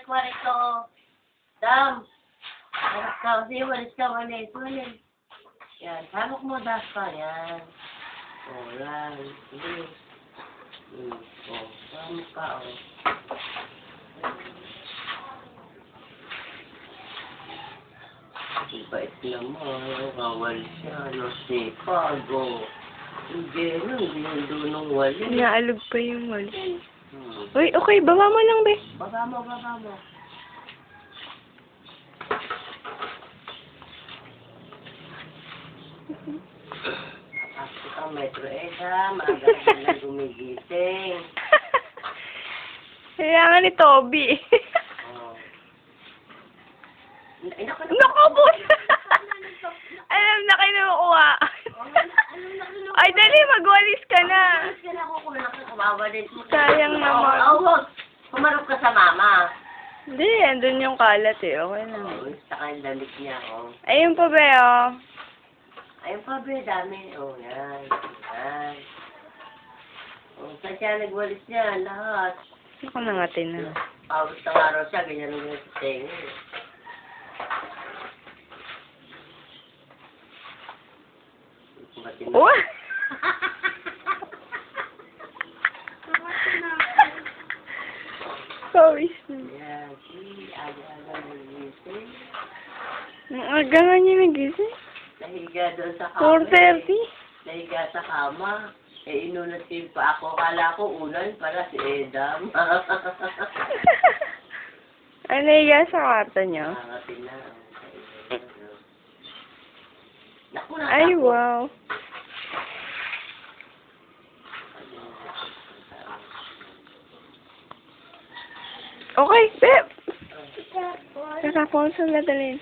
walis ko. Dam. Walis ka. Sige, walis ka. Walis. Walis. Yan. Hamok mo, Daska. Yan. O, yan. Sige. O, hamok ka, o. Ibait naman. Bawal siya. No, sipag, o. Hindi, hindi doon walis. Inaalog pa yung walis. Uy, okay, baba mo lang, be. Baba mo, baba mo. Pasok ang Metro Eda, maaga na gumigising. Kailangan ni Toby. Oh. Ay, naku, Naku, boss! Alam na kinukuha. Ay, dali, magwalis ka na. Alis ka na ako kung nakakawawalis mo. Sayang naman. Oo, wag. Pumarap ka sa mama. Hindi, andun yung kalat eh. Okay lang. Oo, saka yung damit niya, oh. Ayun pa ba, oh. Ayun pa, be, dami. Oh, yan. Yan. Oh, saan siya nagwalis niya? Lahat. Ako nangatin na. Pawis ng araw siya, ganyan lang yung tenga. Oh! Pawis na. Yan, si aga-aga nagising. Ang aga nga niya nagising. Nahiga doon sa kama. 4:30. Nahiga sa kama. Eh, inunod ko pa ako. Kala ko unan para si Edam. Ano yung sa kwarto niyo? Nakakatin na. Naku, Ay, wow. Okay, Beb. Kakapon sa ladalin.